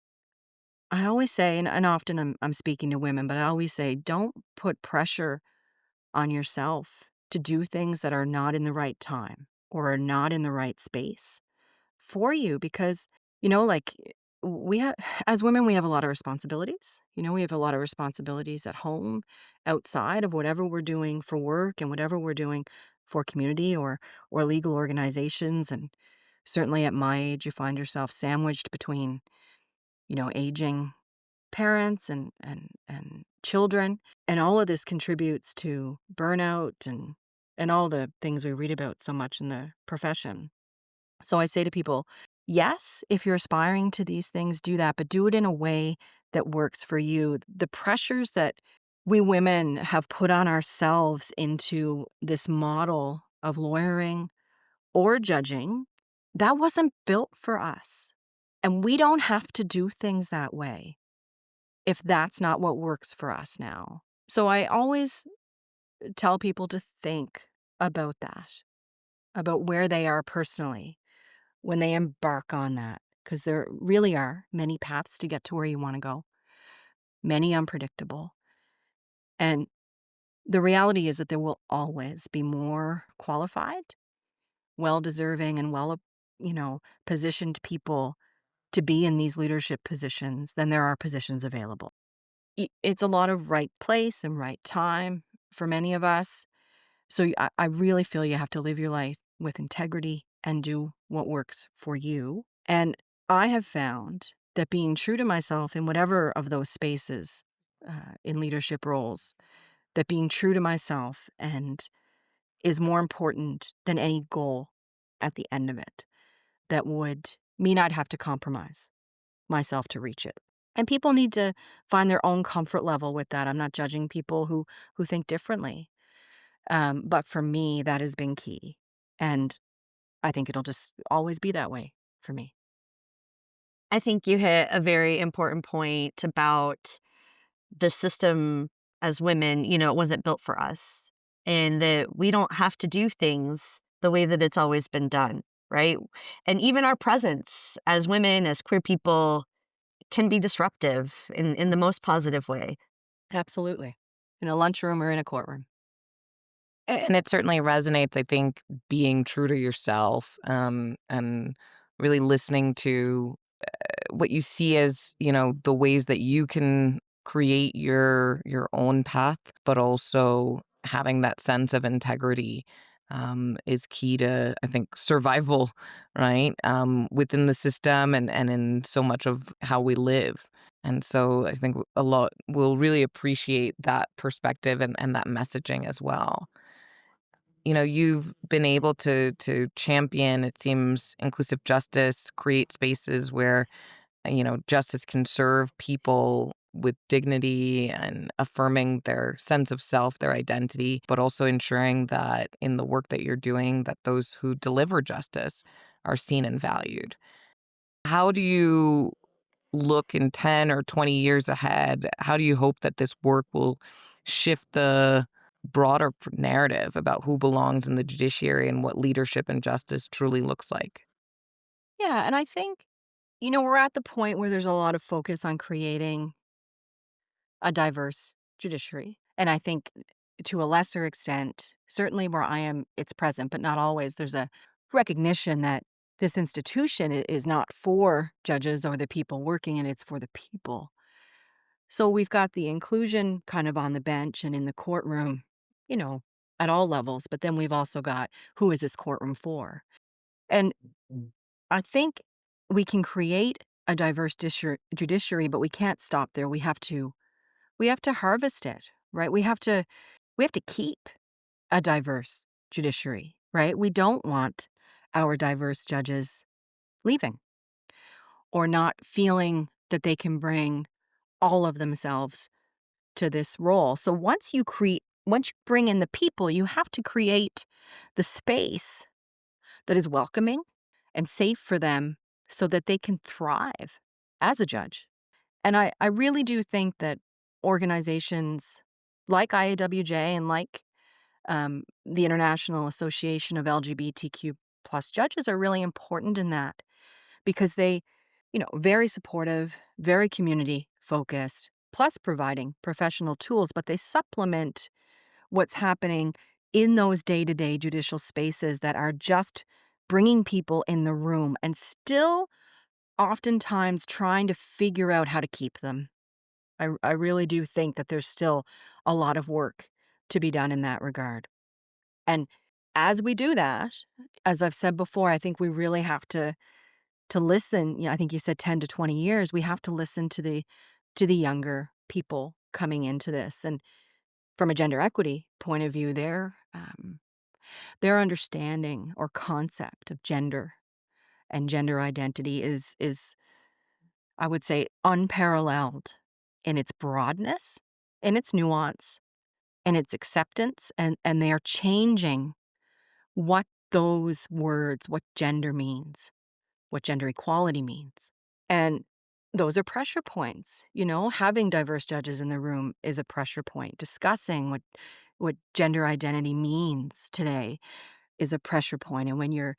I always say, and often I'm speaking to women, but I always say, don't put pressure on yourself to do things that are not in the right time or are not in the right space for you because, like we have, as women, we have a lot of responsibilities. We have a lot of responsibilities at home, outside of whatever we're doing for work and whatever we're doing for community or legal organizations. And certainly at my age, you find yourself sandwiched between, aging parents and children, and all of this contributes to burnout and all the things we read about so much in the profession. So I say to people, yes, if you're aspiring to these things, do that, but do it in a way that works for you. The pressures that we women have put on ourselves into this model of lawyering or judging, that wasn't built for us. And we don't have to do things that way if that's not what works for us now. So I always tell people to think about that, about where they are personally when they embark on that, because there really are many paths to get to where you want to go, many unpredictable. And the reality is that there will always be more qualified, well deserving, and positioned people to be in these leadership positions than there are positions available. It's a lot of right place and right time for many of us. So I really feel you have to live your life with integrity and do what works for you. And I have found that being true to myself in whatever of those spaces, in leadership roles, that being true to myself and is more important than any goal at the end of it that would mean I'd have to compromise myself to reach it. And people need to find their own comfort level with that. I'm not judging people who think differently. But for me, that has been key. And I think it'll just always be that way for me. I think you hit a very important point about the system as women, it wasn't built for us and that we don't have to do things the way that it's always been done, right? And even our presence as women, as queer people, can be disruptive in the most positive way. Absolutely. In a lunchroom or in a courtroom. And it certainly resonates, I think, being true to yourself, and really listening to what you see as, the ways that you can create your own path, but also having that sense of integrity, is key to, I think, survival, right? Within the system and in so much of how we live. And so I think a lot will really appreciate that perspective and that messaging as well. You've been able to champion, it seems, inclusive justice, create spaces where, justice can serve people with dignity and affirming their sense of self, their identity, but also ensuring that in the work that you're doing, that those who deliver justice are seen and valued. How do you look in 10 or 20 years ahead? How do you hope that this work will shift the broader narrative about who belongs in the judiciary and what leadership and justice truly looks like? Yeah. And I think, we're at the point where there's a lot of focus on creating a diverse judiciary. And I think to a lesser extent, certainly where I am, it's present, but not always. There's a recognition that this institution is not for judges or the people working in it, it's for the people. So we've got the inclusion kind of on the bench and in the courtroom, you know, at all levels, but then we've also got who is this courtroom for? And I think we can create a diverse judiciary, but we can't stop there. We have to harvest it, right? We have to keep a diverse judiciary, right? We don't want our diverse judges leaving. or not feeling that they can bring all of themselves to this role. So once you bring in the people, you have to create the space that is welcoming and safe for them so that they can thrive as a judge. And I really do think that organizations like IAWJ and like the International Association of LGBTQ plus judges are really important in that because they, very supportive, very community focused, plus providing professional tools, but they supplement what's happening in those day to day judicial spaces that are just bringing people in the room and still oftentimes trying to figure out how to keep them. I really do think that there's still a lot of work to be done in that regard. And as we do that, as I've said before, I think we really have to listen. I think you said 10 to 20 years. We have to listen to the younger people coming into this. And from a gender equity point of view, their understanding or concept of gender and gender identity is I would say unparalleled in its broadness, in its nuance, in its acceptance, and they are changing what those words, what gender means, what gender equality means. And those are pressure points. Having diverse judges in the room is a pressure point. Discussing what gender identity means today is a pressure point. And when you're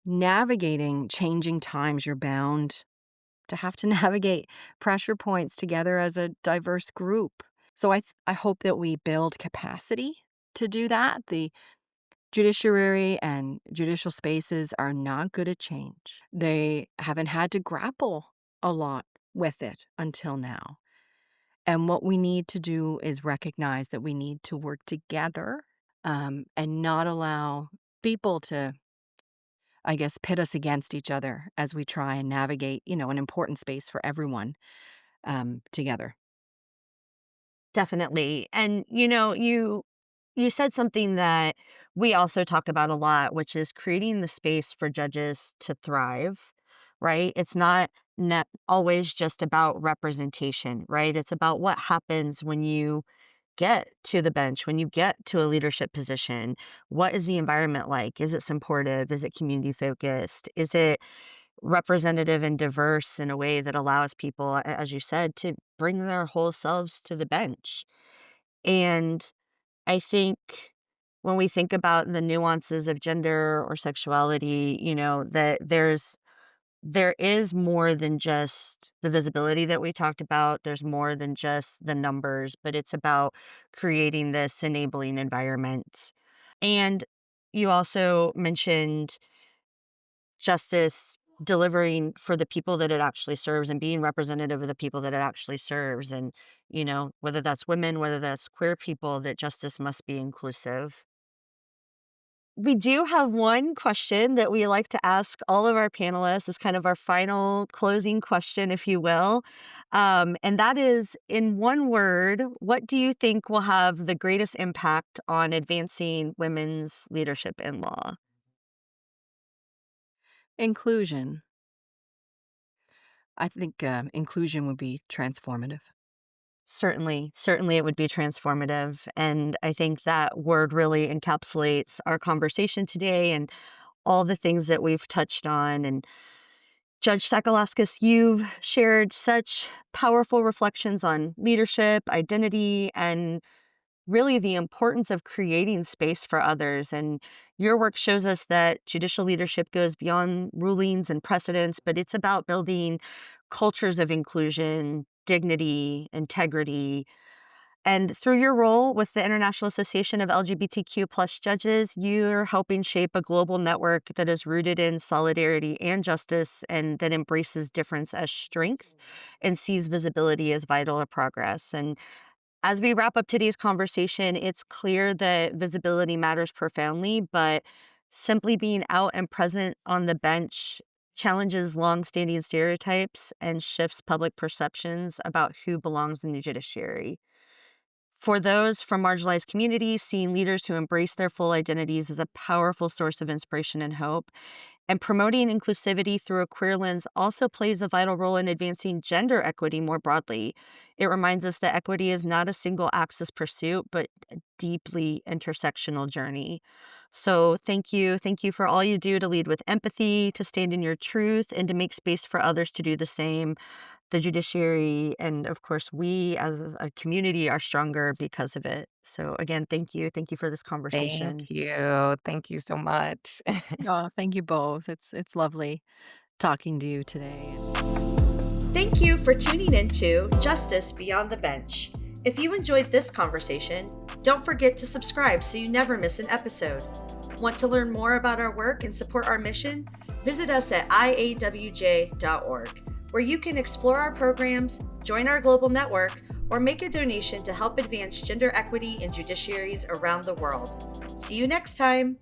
navigating changing times, you're bound to have to navigate pressure points together as a diverse group. So I hope that we build capacity to do that. The judiciary and judicial spaces are not good at change. They haven't had to grapple a lot with it until now. And what we need to do is recognize that we need to work together and not allow people to, I guess, pit us against each other as we try and navigate, an important space for everyone together. Definitely. And you said something that we also talk about a lot, which is creating the space for judges to thrive, right? It's not always just about representation, right? It's about what happens when you get to the bench, when you get to a leadership position. What is the environment like? Is it supportive? Is it community focused? Is it representative and diverse in a way that allows people, as you said, to bring their whole selves to the bench? And I think when we think about the nuances of gender or sexuality, that there is more than just the visibility that we talked about. There's more than just the numbers, but it's about creating this enabling environment. And you also mentioned justice delivering for the people that it actually serves and being representative of the people that it actually serves. And, whether that's women, whether that's queer people, that justice must be inclusive. We do have one question that we like to ask all of our panelists as kind of our final closing question, if you will. And that is, in one word, what do you think will have the greatest impact on advancing women's leadership in law? Inclusion. I think inclusion would be transformative. Certainly, certainly it would be transformative. And I think that word really encapsulates our conversation today and all the things that we've touched on. And Judge Sakalauskas, you've shared such powerful reflections on leadership, identity, and really the importance of creating space for others. And your work shows us that judicial leadership goes beyond rulings and precedents, but it's about building cultures of inclusion, dignity, integrity. And through your role with the International Association of LGBTQ plus judges, you're helping shape a global network that is rooted in solidarity and justice and that embraces difference as strength and sees visibility as vital to progress. And as we wrap up today's conversation, it's clear that visibility matters profoundly, but simply being out and present on the bench challenges longstanding stereotypes and shifts public perceptions about who belongs in the judiciary. For those from marginalized communities, seeing leaders who embrace their full identities is a powerful source of inspiration and hope. And promoting inclusivity through a queer lens also plays a vital role in advancing gender equity more broadly. It reminds us that equity is not a single axis pursuit, but a deeply intersectional journey. So thank you. Thank you for all you do to lead with empathy, to stand in your truth, and to make space for others to do the same. The judiciary, and of course, we as a community are stronger because of it. So again, thank you. Thank you for this conversation. Thank you. Thank you so much. Oh, thank you both. It's lovely talking to you today. Thank you for tuning into Justice Beyond the Bench. If you enjoyed this conversation, don't forget to subscribe so you never miss an episode. Want to learn more about our work and support our mission? Visit us at iawj.org, where you can explore our programs, join our global network, or make a donation to help advance gender equity in judiciaries around the world. See you next time.